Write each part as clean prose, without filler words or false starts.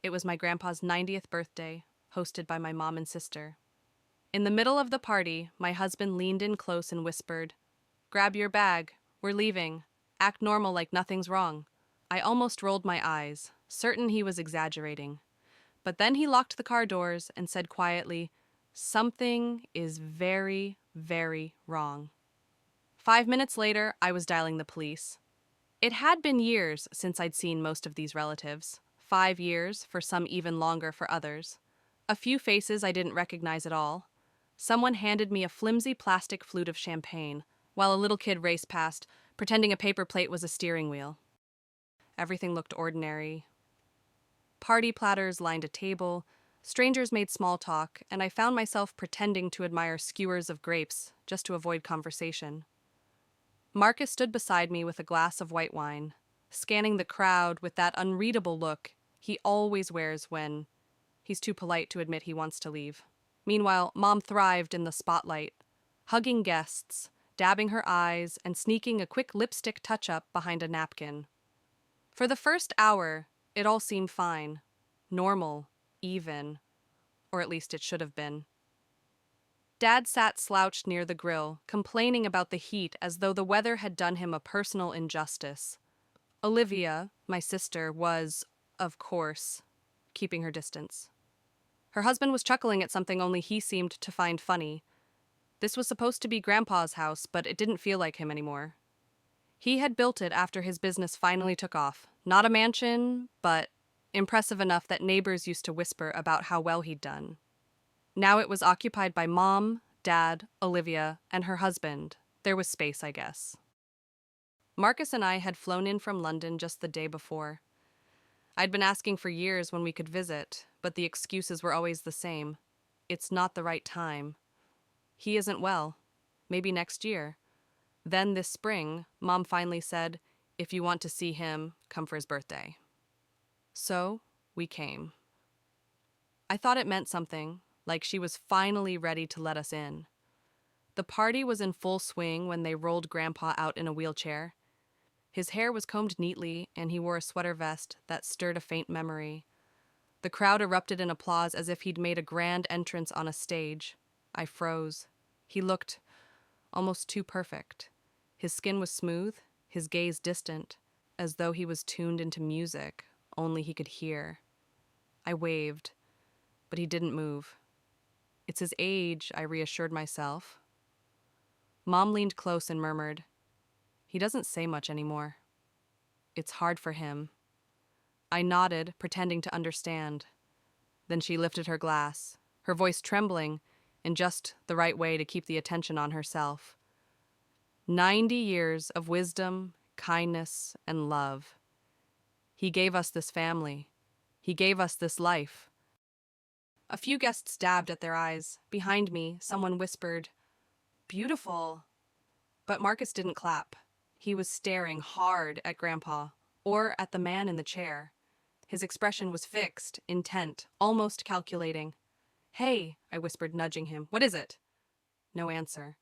It was my grandpa's 90th birthday, hosted by my mom and sister. In the middle of the party, my husband leaned in close and whispered, "Grab your bag. We're leaving. Act normal like nothing's wrong." I almost rolled my eyes, certain he was exaggerating. But then he locked the car doors and said quietly, "Something is very, very wrong." 5 minutes later, I was dialing the police. It had been years since I'd seen most of these relatives. 5 years, for some even longer for others. A few faces I didn't recognize at all. Someone handed me a flimsy plastic flute of champagne, while a little kid raced past, pretending a paper plate was a steering wheel. Everything looked ordinary. Party platters lined a table, strangers made small talk, and I found myself pretending to admire skewers of grapes just to avoid conversation. Marcus stood beside me with a glass of white wine, scanning the crowd with that unreadable look he always wears when he's too polite to admit he wants to leave. Meanwhile, Mom thrived in the spotlight, hugging guests, dabbing her eyes, and sneaking a quick lipstick touch-up behind a napkin. For the first hour, it all seemed fine, normal, even, or at least it should have been. Dad sat slouched near the grill, complaining about the heat as though the weather had done him a personal injustice. Olivia, my sister, was, of course, keeping her distance. Her husband was chuckling at something only he seemed to find funny. This was supposed to be Grandpa's house, but it didn't feel like him anymore. He had built it after his business finally took off. Not a mansion, but impressive enough that neighbors used to whisper about how well he'd done. Now it was occupied by Mom, Dad, Olivia, and her husband. There was space, I guess. Marcus and I had flown in from London just the day before. I'd been asking for years when we could visit, but the excuses were always the same. It's not the right time. He isn't well. Maybe next year. Then this spring, Mom finally said, "If you want to see him, come for his birthday." So, we came. I thought it meant something, like she was finally ready to let us in. The party was in full swing when they rolled Grandpa out in a wheelchair. His hair was combed neatly, and he wore a sweater vest that stirred a faint memory. The crowd erupted in applause as if he'd made a grand entrance on a stage. I froze. He looked almost too perfect. His skin was smooth, his gaze distant, as though he was tuned into music, only he could hear. I waved, but he didn't move. It's his age, I reassured myself. Mom leaned close and murmured, "He doesn't say much anymore. It's hard for him." I nodded, pretending to understand. Then she lifted her glass, her voice trembling in just the right way to keep the attention on herself. 90 years of wisdom, kindness, and love. He gave us this family. He gave us this life. A few guests dabbed at their eyes. Behind me, someone whispered, "Beautiful." But Marcus didn't clap. He was staring hard at Grandpa, or at the man in the chair. His expression was fixed, intent, almost calculating. "Hey," I whispered, nudging him. "What is it?" No answer.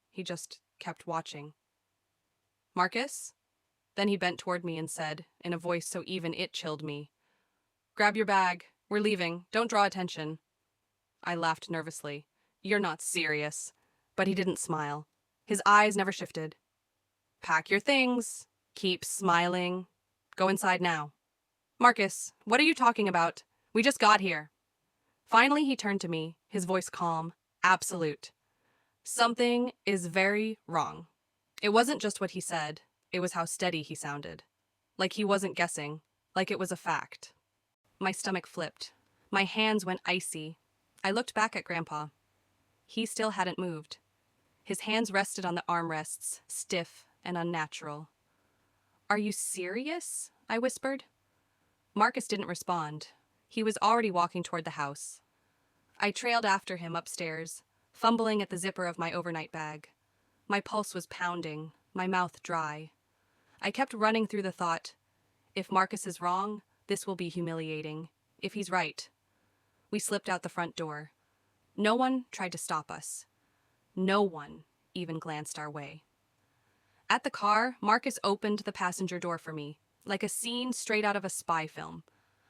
He just kept watching. "Marcus?" Then he bent toward me and said, in a voice so even it chilled me, "Grab your bag. We're leaving. Don't draw attention." I laughed nervously. "You're not serious." But he didn't smile. His eyes never shifted. "Pack your things. Keep smiling. Go inside now." "Marcus, what are you talking about? We just got here." Finally, he turned to me, his voice calm, absolute. "Something is very wrong." It wasn't just what he said, it was how steady he sounded. Like he wasn't guessing, like it was a fact. My stomach flipped. My hands went icy. I looked back at Grandpa. He still hadn't moved. His hands rested on the armrests, stiff and unnatural. "Are you serious?" I whispered. Marcus didn't respond. He was already walking toward the house. I trailed after him upstairs, fumbling at the zipper of my overnight bag. My pulse was pounding, my mouth dry. I kept running through the thought, if Marcus is wrong, this will be humiliating. If he's right. We slipped out the front door. No one tried to stop us. No one even glanced our way. At the car, Marcus opened the passenger door for me, like a scene straight out of a spy film.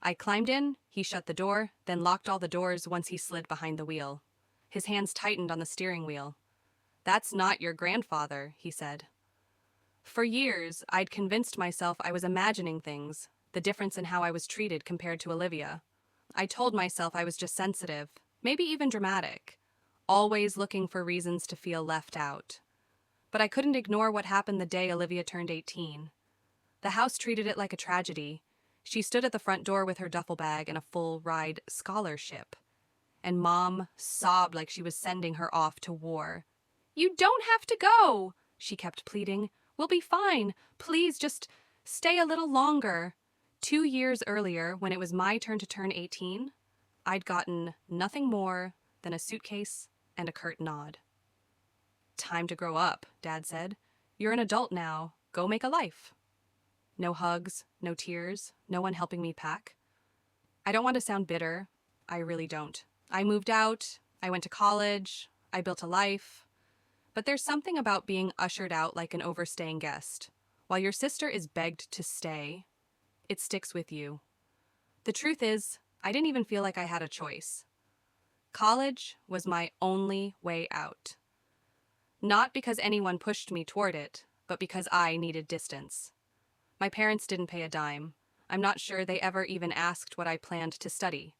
I climbed in, he shut the door, then locked all the doors once he slid behind the wheel. His hands tightened on the steering wheel. "That's not your grandfather," he said. For years, I'd convinced myself I was imagining things, the difference in how I was treated compared to Olivia. I told myself I was just sensitive, maybe even dramatic, always looking for reasons to feel left out. But I couldn't ignore what happened the day Olivia turned 18. The house treated it like a tragedy. She stood at the front door with her duffel bag and a full-ride scholarship. And Mom sobbed like she was sending her off to war. "You don't have to go," she kept pleading. "We'll be fine. Please, just stay a little longer." 2 years earlier, when it was my turn to turn 18, I'd gotten nothing more than a suitcase and a curt nod. "Time to grow up," Dad said. "You're an adult now. Go make a life." No hugs, no tears, no one helping me pack. I don't want to sound bitter. I really don't. I moved out, I went to college, I built a life. But there's something about being ushered out like an overstaying guest. While your sister is begged to stay, it sticks with you. The truth is, I didn't even feel like I had a choice. College was my only way out. Not because anyone pushed me toward it, but because I needed distance. My parents didn't pay a dime. I'm not sure they ever even asked what I planned to study.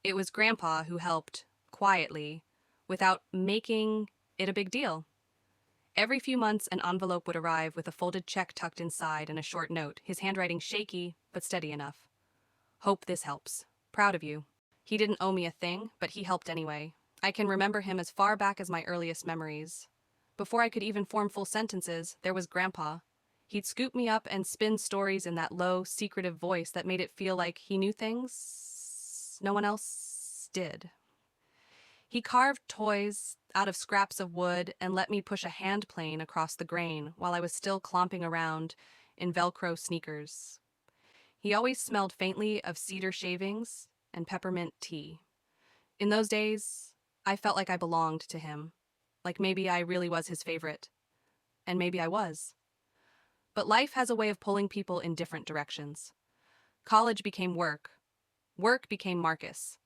It was Grandpa who helped, quietly, without making it a big deal. Every few months, an envelope would arrive with a folded check tucked inside and a short note, his handwriting shaky but steady enough. "Hope this helps. Proud of you." He didn't owe me a thing, but he helped anyway. I can remember him as far back as my earliest memories. Before I could even form full sentences, there was Grandpa. He'd scoop me up and spin stories in that low, secretive voice that made it feel like he knew things no one else did. He carved toys out of scraps of wood and let me push a hand plane across the grain while I was still clomping around in Velcro sneakers. He always smelled faintly of cedar shavings and peppermint tea. In those days, I felt like I belonged to him, like maybe I really was his favorite. And maybe I was. But life has a way of pulling people in different directions. College became work. Work became Marcus.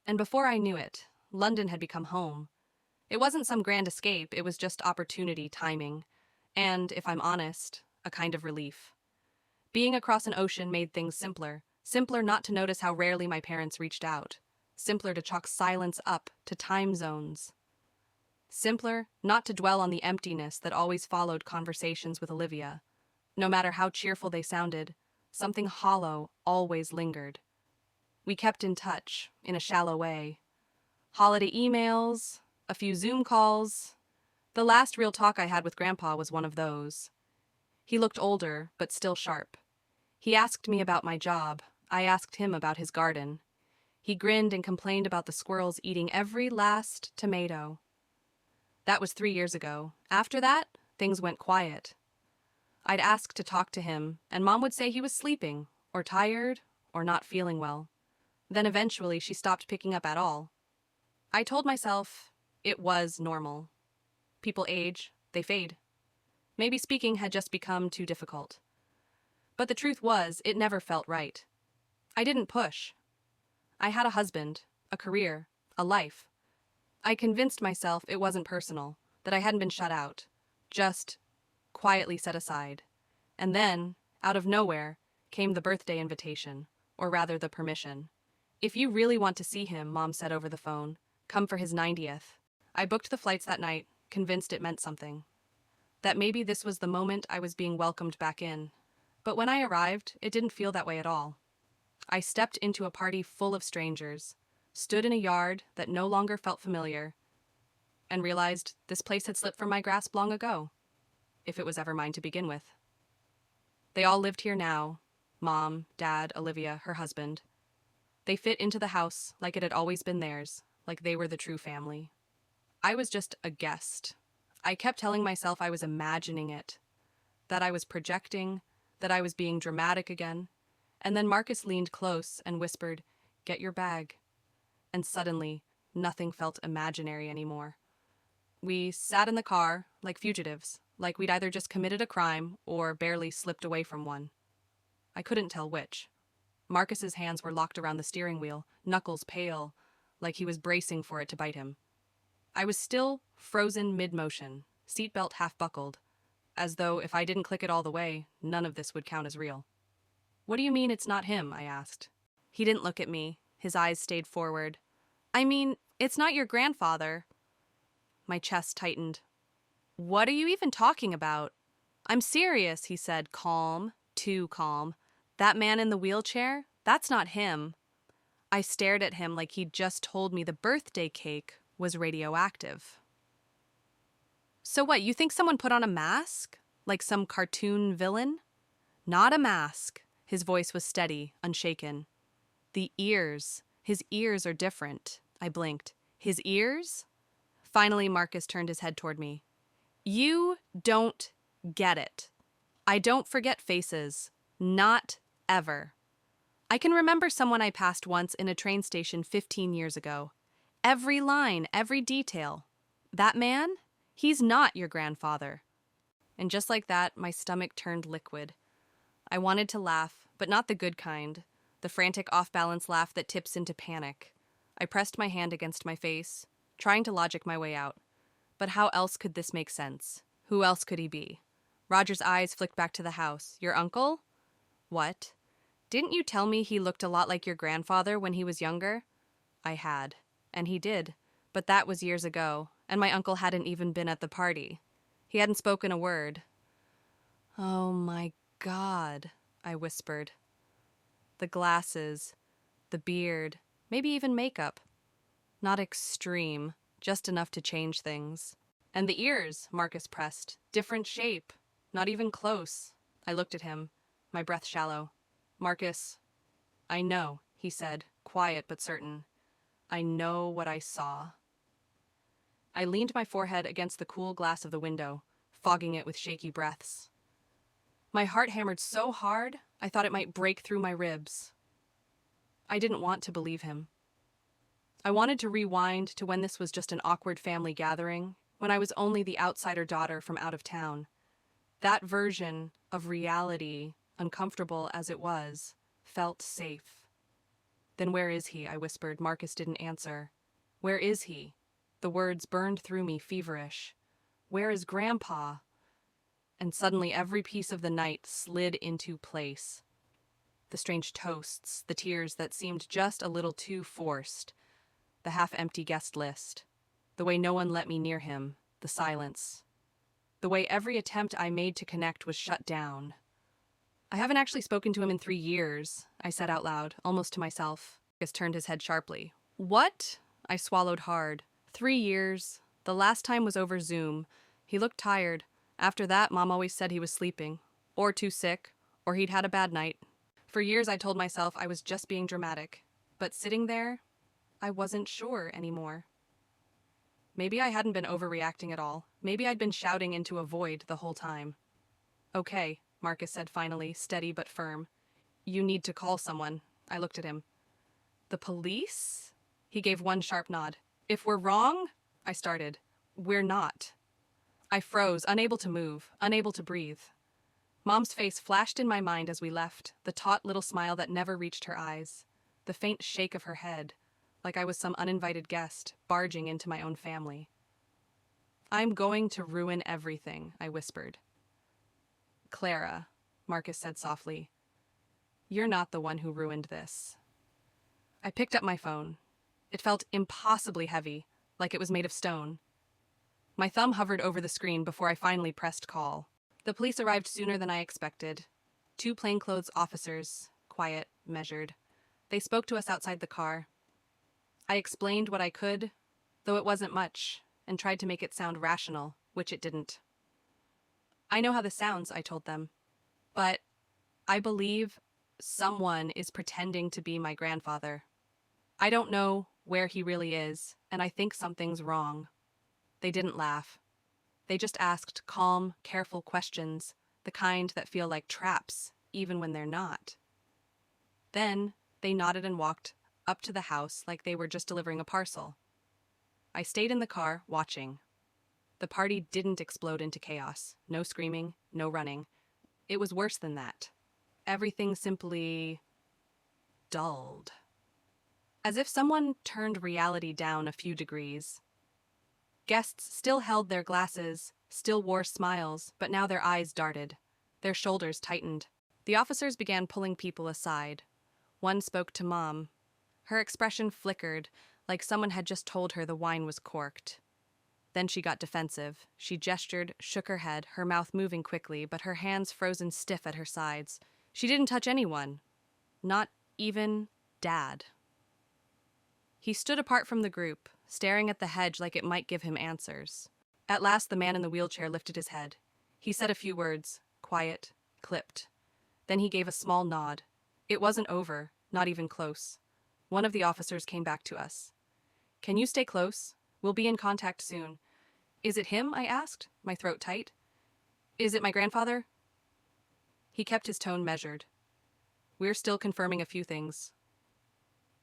And before I knew it, London had become home. It wasn't some grand escape, it was just opportunity timing. And, if I'm honest, a kind of relief. Being across an ocean made things simpler. Simpler not to notice how rarely my parents reached out. Simpler to chalk silence up to time zones. Simpler not to dwell on the emptiness that always followed conversations with Olivia. No matter how cheerful they sounded, something hollow always lingered. We kept in touch, in a shallow way. Holiday emails, a few Zoom calls. The last real talk I had with Grandpa was one of those. He looked older, but still sharp. He asked me about my job. I asked him about his garden. He grinned and complained about the squirrels eating every last tomato. That was 3 years ago. After that, things went quiet. I'd ask to talk to him, and Mom would say he was sleeping, or tired, or not feeling well. Then eventually she stopped picking up at all. I told myself it was normal. People age, they fade. Maybe speaking had just become too difficult. But the truth was, it never felt right. I didn't push. I had a husband, a career, a life. I convinced myself it wasn't personal, that I hadn't been shut out, just quietly set aside. And then, out of nowhere, came the birthday invitation, or rather the permission. "If you really want to see him," Mom said over the phone, "come for his 90th. I booked the flights that night, convinced it meant something. That maybe this was the moment I was being welcomed back in. But when I arrived, it didn't feel that way at all. I stepped into a party full of strangers, stood in a yard that no longer felt familiar, and realized this place had slipped from my grasp long ago, if it was ever mine to begin with. They all lived here now, Mom, Dad, Olivia, her husband. They fit into the house like it had always been theirs, like they were the true family. I was just a guest. I kept telling myself I was imagining it, that I was projecting, that I was being dramatic again. And then Marcus leaned close and whispered, "Get your bag." And suddenly, nothing felt imaginary anymore. We sat in the car like fugitives, like we'd either just committed a crime or barely slipped away from one. I couldn't tell which. Marcus's hands were locked around the steering wheel, knuckles pale, like he was bracing for it to bite him. I was still frozen mid-motion, seatbelt half buckled, as though if I didn't click it all the way, none of this would count as real. "What do you mean it's not him?" I asked. He didn't look at me. His eyes stayed forward. "I mean, it's not your grandfather." My chest tightened. "What are you even talking about?" "I'm serious," he said, calm, too calm. "That man in the wheelchair? That's not him." I stared at him like he'd just told me the birthday cake was radioactive. "So what, you think someone put on a mask? Like some cartoon villain?" "Not a mask." His voice was steady, unshaken. "The ears. His ears are different." I blinked. "His ears?" Finally, Marcus turned his head toward me. "You don't get it. I don't forget faces. Not ever. I can remember someone I passed once in a train station 15 years ago. Every line, every detail. That man? He's not your grandfather." And just like that, my stomach turned liquid. I wanted to laugh, but not the good kind, the frantic off-balance laugh that tips into panic. I pressed my hand against my face, trying to logic my way out. But how else could this make sense? Who else could he be? Roger's eyes flicked back to the house. "Your uncle?" "What? Didn't you tell me he looked a lot like your grandfather when he was younger?" I had. And he did. But that was years ago, and my uncle hadn't even been at the party. He hadn't spoken a word. "Oh my God," I whispered. The glasses, the beard, maybe even makeup. Not extreme, just enough to change things. "And the ears," Marcus pressed. "Different shape. Not even close." I looked at him, my breath shallow. "Marcus, I know," he said, quiet but certain. "I know what I saw." I leaned my forehead against the cool glass of the window, fogging it with shaky breaths. My heart hammered so hard, I thought it might break through my ribs. I didn't want to believe him. I wanted to rewind to when this was just an awkward family gathering, when I was only the outsider daughter from out of town. That version of reality, uncomfortable as it was, felt safe. "Then where is he?" I whispered. Marcus didn't answer. "Where is he?" The words burned through me, feverish. "Where is Grandpa?" And suddenly every piece of the night slid into place. The strange toasts, the tears that seemed just a little too forced, the half-empty guest list, the way no one let me near him, the silence, the way every attempt I made to connect was shut down. "I haven't actually spoken to him in 3 years," I said out loud, almost to myself. Marcus turned his head sharply. "What?" I swallowed hard. 3 years. The last time was over Zoom. He looked tired. After that, Mom always said he was sleeping, or too sick, or he'd had a bad night. For years I told myself I was just being dramatic, but sitting there, I wasn't sure anymore. Maybe I hadn't been overreacting at all. Maybe I'd been shouting into a void the whole time. "Okay," Marcus said finally, steady but firm. "You need to call someone." I looked at him. "The police?" He gave one sharp nod. "If we're wrong," I started. "We're not." I froze, unable to move, unable to breathe. Mom's face flashed in my mind as we left, the taut little smile that never reached her eyes, the faint shake of her head, like I was some uninvited guest barging into my own family. "I'm going to ruin everything," I whispered. "Clara," Marcus said softly, "you're not the one who ruined this." I picked up my phone. It felt impossibly heavy, like it was made of stone. My thumb hovered over the screen before I finally pressed call. The police arrived sooner than I expected. 2 plainclothes officers, quiet, measured. They spoke to us outside the car. I explained what I could, though it wasn't much, and tried to make it sound rational, which it didn't. "I know how this sounds," I told them, "but I believe someone is pretending to be my grandfather. I don't know where he really is, and I think something's wrong." They didn't laugh. They just asked calm, careful questions, the kind that feel like traps, even when they're not. Then they nodded and walked up to the house like they were just delivering a parcel. I stayed in the car, watching. The party didn't explode into chaos. No screaming, no running. It was worse than that. Everything simply dulled, as if someone turned reality down a few degrees. Guests still held their glasses, still wore smiles, but now their eyes darted. Their shoulders tightened. The officers began pulling people aside. One spoke to Mom. Her expression flickered, like someone had just told her the wine was corked. Then she got defensive. She gestured, shook her head, her mouth moving quickly, but her hands frozen stiff at her sides. She didn't touch anyone. Not even Dad. He stood apart from the group, staring at the hedge like it might give him answers. At last, the man in the wheelchair lifted his head. He said a few words, quiet, clipped. Then he gave a small nod. It wasn't over, not even close. One of the officers came back to us. "Can you stay close? We'll be in contact soon." "Is it him?" I asked, my throat tight. "Is it my grandfather?" He kept his tone measured. "We're still confirming a few things."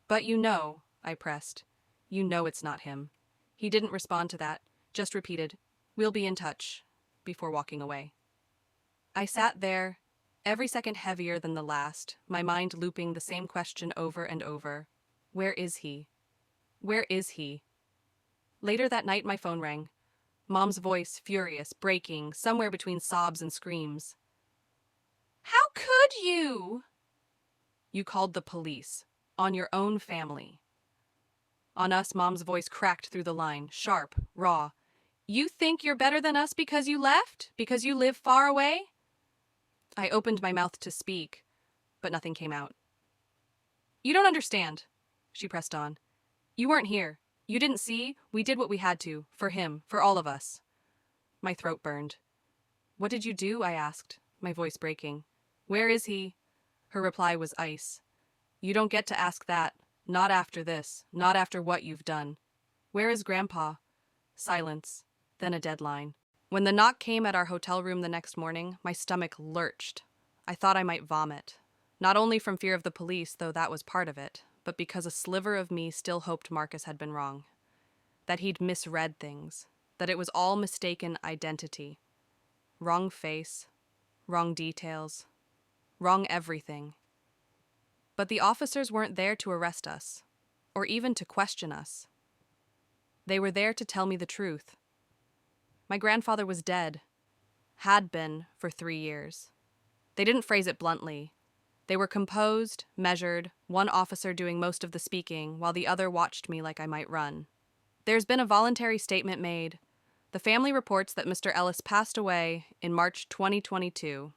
"But you know," I pressed. "You know it's not him." He didn't respond to that, just repeated, "We'll be in touch," before walking away. I sat there, every second heavier than the last, my mind looping the same question over and over. Where is he? Where is he? Later that night, my phone rang. Mom's voice, furious, breaking, somewhere between sobs and screams. "How could you?" "You called the police. On your own family." On us, Mom's voice cracked through the line, sharp, raw. "You think you're better than us because you left? Because you live far away?" I opened my mouth to speak, but nothing came out. "You don't understand," she pressed on. "You weren't here. You didn't see. We did what we had to, for him, for all of us." My throat burned. "What did you do?" I asked, my voice breaking. "Where is he?" Her reply was ice. "You don't get to ask that. Not after this. Not after what you've done." "Where is Grandpa?" Silence, then a deadline. When the knock came at our hotel room the next morning, my stomach lurched. I thought I might vomit. Not only from fear of the police, though that was part of it, but because a sliver of me still hoped Marcus had been wrong. That he'd misread things. That it was all mistaken identity. Wrong face. Wrong details. Wrong everything. But the officers weren't there to arrest us, or even to question us. They were there to tell me the truth. My grandfather was dead. Had been for 3 years. They didn't phrase it bluntly. They were composed, measured, one officer doing most of the speaking, while the other watched me like I might run. "There's been a voluntary statement made. The family reports that Mr. Ellis passed away in March 2022.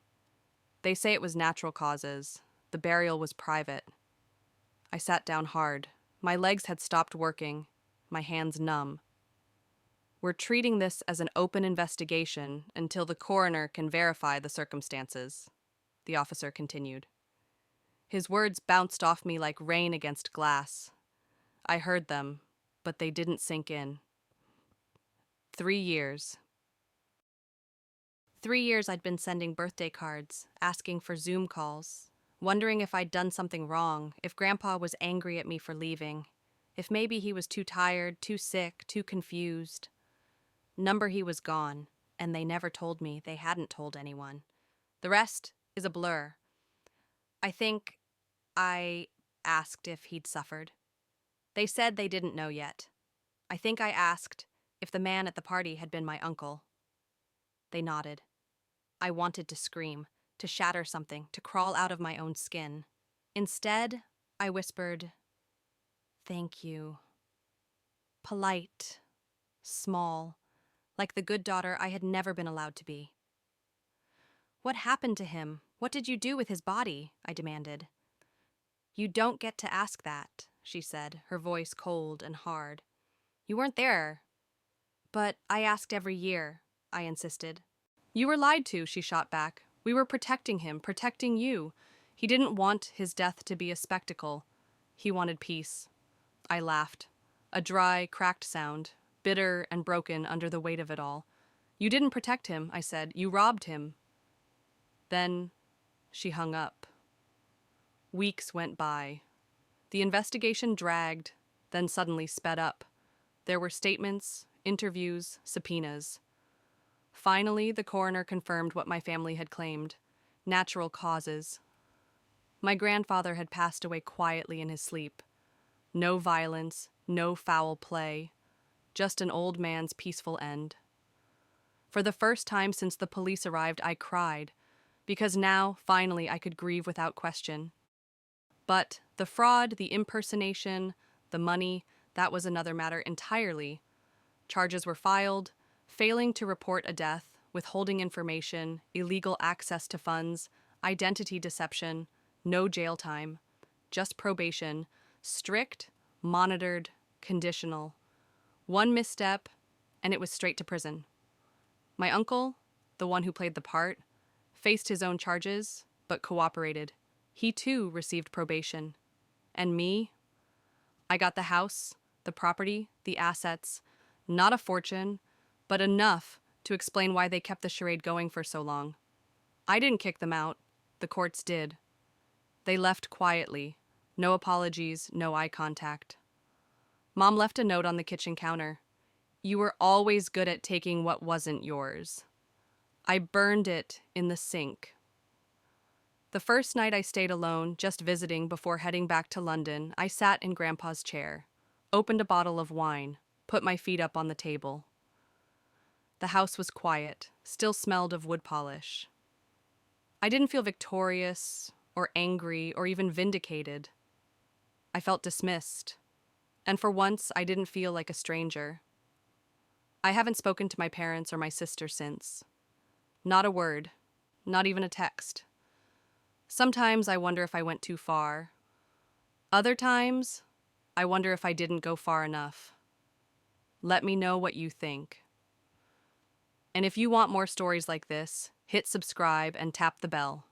They say it was natural causes. The burial was private." I sat down hard. My legs had stopped working, my hands numb. "We're treating this as an open investigation until the coroner can verify the circumstances," the officer continued. His words bounced off me like rain against glass. I heard them, but they didn't sink in. 3 years. 3 years I'd been sending birthday cards, asking for Zoom calls, wondering if I'd done something wrong, if Grandpa was angry at me for leaving, if maybe he was too tired, too sick, too confused. Number he was gone, and they never told me they hadn't told anyone. The rest is a blur. I think I asked if he'd suffered. They said they didn't know yet. I think I asked if the man at the party had been my uncle. They nodded. I wanted to scream, to shatter something, to crawl out of my own skin. Instead, I whispered, "Thank you." Polite, small, like the good daughter I had never been allowed to be. "What happened to him? What did you do with his body?" I demanded. "You don't get to ask that," she said, her voice cold and hard. "You weren't there." "But I asked every year," I insisted. "You were lied to," she shot back. "We were protecting him, protecting you. He didn't want his death to be a spectacle. He wanted peace." I laughed. A dry, cracked sound, bitter and broken under the weight of it all. "You didn't protect him," I said. "You robbed him." Then she hung up. Weeks went by. The investigation dragged, then suddenly sped up. There were statements, interviews, subpoenas. Finally, the coroner confirmed what my family had claimed. Natural causes. My grandfather had passed away quietly in his sleep. No violence, no foul play, just an old man's peaceful end. For the first time since the police arrived, I cried, because now, finally, I could grieve without question. But the fraud, the impersonation, the money, that was another matter entirely. Charges were filed, failing to report a death, withholding information, illegal access to funds, identity deception, no jail time, just probation, strict, monitored, conditional. One misstep, and it was straight to prison. My uncle, the one who played the part, faced his own charges, but cooperated. He too received probation. And me? I got the house, the property, the assets, not a fortune, but enough to explain why they kept the charade going for so long. I didn't kick them out. The courts did. They left quietly. No apologies, no eye contact. Mom left a note on the kitchen counter. You were always good at taking what wasn't yours. I burned it in the sink. The first night I stayed alone, just visiting before heading back to London, I sat in Grandpa's chair, opened a bottle of wine, put my feet up on the table. The house was quiet, still smelled of wood polish. I didn't feel victorious or angry or even vindicated. I felt dismissed, and for once I didn't feel like a stranger. I haven't spoken to my parents or my sister since. Not a word, not even a text. Sometimes I wonder if I went too far. Other times, I wonder if I didn't go far enough. Let me know what you think. And if you want more stories like this, hit subscribe and tap the bell.